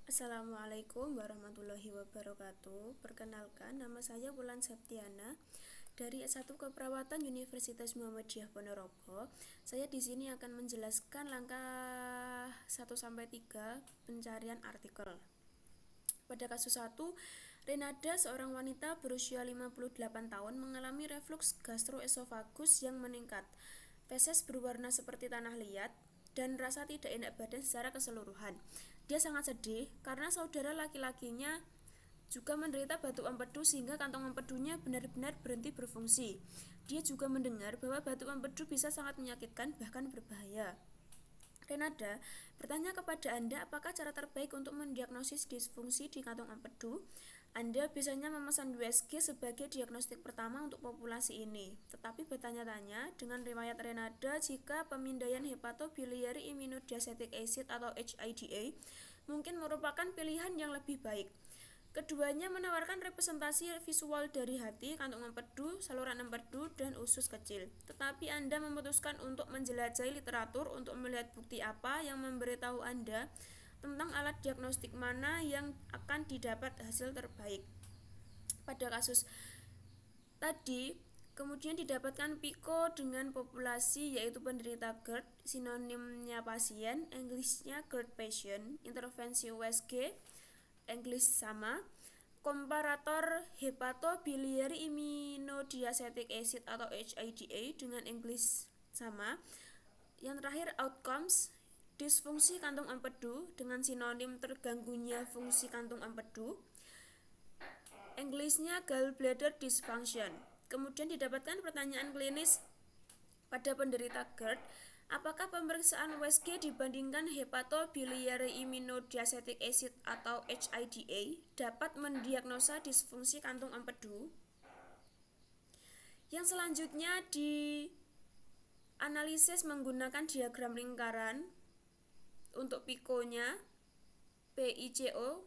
Assalamualaikum warahmatullahi wabarakatuh. Perkenalkan, nama saya Wulan Septiana dari S1 Keperawatan Universitas Muhammadiyah Ponorogo. Saya di sini akan menjelaskan langkah 1 sampai 3 pencarian artikel. Pada kasus 1, Renada, seorang wanita berusia 58 tahun, mengalami refluks gastroesofagus yang meningkat. Feses berwarna seperti tanah liat dan rasa tidak enak badan secara keseluruhan. Dia sangat sedih karena saudara laki-lakinya juga menderita batu empedu sehingga kantong empedunya benar-benar berhenti berfungsi. Dia juga mendengar bahwa batu empedu bisa sangat menyakitkan, bahkan berbahaya. Renada bertanya kepada Anda apakah cara terbaik untuk mendiagnosis disfungsi di kantong empedu. Anda biasanya memesan USG sebagai diagnostik pertama untuk populasi ini, tetapi bertanya-tanya dengan riwayat Renada jika pemindaian hepatobiliary immunodiacetic acid atau HIDA mungkin merupakan pilihan yang lebih baik. Keduanya menawarkan representasi visual dari hati, kantong empedu, saluran empedu, dan usus kecil. Tetapi Anda memutuskan untuk menjelajahi literatur untuk melihat bukti apa yang memberitahu Anda tentang alat diagnostik mana yang akan didapat hasil terbaik. Pada kasus tadi, kemudian didapatkan PICO dengan populasi yaitu penderita GERD, sinonimnya pasien, Englishnya GERD patient, intervensi USG, English sama, komparator hepatobiliary immunodiacetic acid atau HIDA dengan English sama. Yang terakhir outcomes, disfungsi kantung empedu dengan sinonim terganggunya fungsi kantung empedu, Englishnya gallbladder dysfunction. Kemudian didapatkan pertanyaan klinis pada penderita GERD, apakah pemeriksaan USG dibandingkan hepatobiliary immunodiacetic acid atau HIDA dapat mendiagnosa disfungsi kantung empedu? Yang selanjutnya dianalisis menggunakan diagram lingkaran untuk PICO-nya, PICO,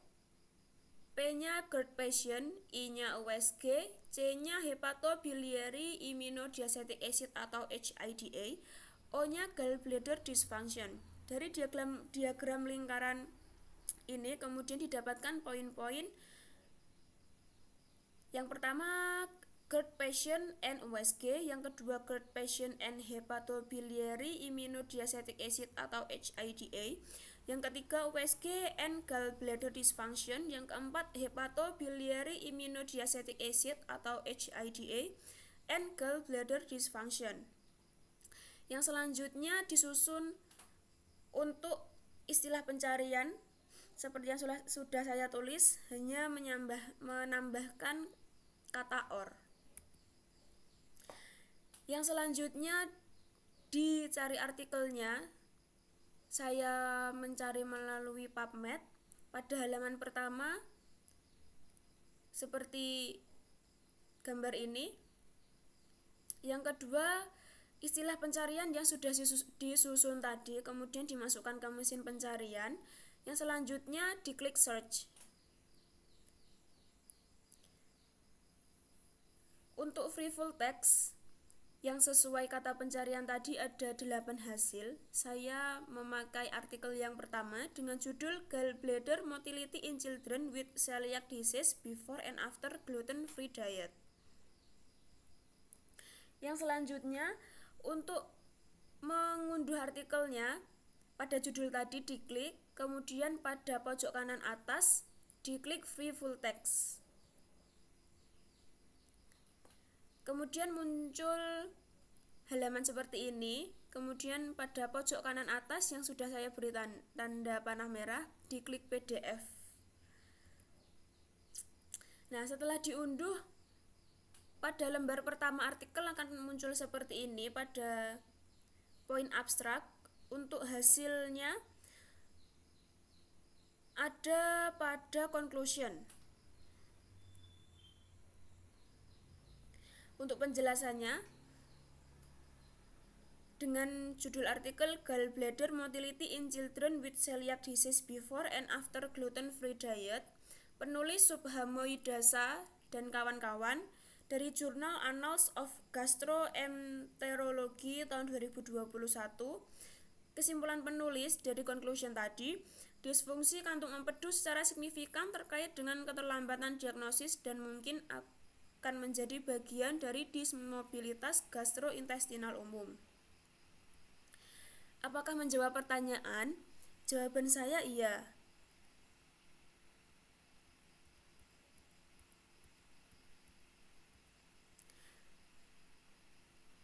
P-nya GERD patient, I-nya USG, C-nya hepatobiliary immunodiacetic acid atau HIDA, O-nya gallbladder dysfunction. Dari diagram lingkaran ini kemudian didapatkan poin-poin. Yang pertama GERD patient and USG, yang kedua GERD patient and hepatobiliary immunodiacetic acid atau HIDA, yang ketiga USG and gallbladder dysfunction, yang keempat hepatobiliary immunodiacetic acid atau HIDA and gallbladder dysfunction. Yang selanjutnya disusun untuk istilah pencarian seperti yang sudah saya tulis, hanya menambahkan kata or. Yang selanjutnya dicari artikelnya, saya mencari melalui PubMed. Pada halaman pertama seperti gambar ini. Yang kedua, istilah pencarian yang sudah disusun tadi kemudian dimasukkan ke mesin pencarian. Yang selanjutnya diklik search. Untuk free full text yang sesuai kata pencarian tadi ada 8 hasil. Saya memakai artikel yang pertama dengan judul Gallbladder Motility in Children with Celiac Disease Before and After Gluten-Free Diet. Yang selanjutnya, untuk mengunduh artikelnya, pada judul tadi diklik, kemudian pada pojok kanan atas diklik free full text. Kemudian muncul halaman seperti ini, kemudian pada pojok kanan atas yang sudah saya beri tanda panah merah, diklik PDF. Nah, setelah diunduh, pada lembar pertama artikel akan muncul seperti ini pada poin abstrak. Untuk hasilnya ada pada conclusion. Untuk penjelasannya dengan judul artikel Gallbladder Motility in Children with Celiac Disease Before and After Gluten-Free Diet, penulis Subhamoidasa dan kawan-kawan dari jurnal Annals of Gastroenterology tahun 2021. Kesimpulan penulis dari conclusion tadi, Disfungsi kantung empedu secara signifikan terkait dengan keterlambatan diagnosis dan mungkin akan menjadi bagian dari dismobilitas gastrointestinal umum. Apakah menjawab pertanyaan? Jawaban saya iya.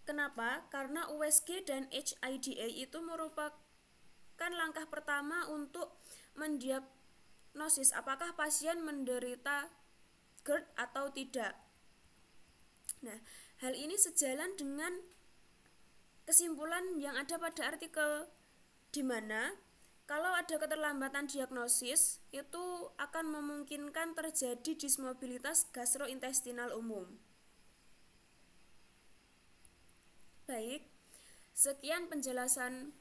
Kenapa? Karena USG dan HIDA itu merupakan langkah pertama untuk mendiagnosis apakah pasien menderita GERD atau tidak. Nah, hal ini sejalan dengan kesimpulan yang ada pada artikel di mana kalau ada keterlambatan diagnosis itu akan memungkinkan terjadi dismobilitas gastrointestinal umum. Baik, sekian penjelasan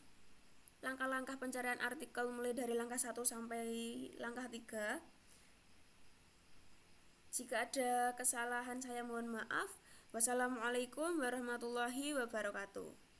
langkah-langkah pencarian artikel mulai dari langkah 1 sampai langkah 3. Jika ada kesalahan saya mohon maaf. Wassalamualaikum warahmatullahi wabarakatuh.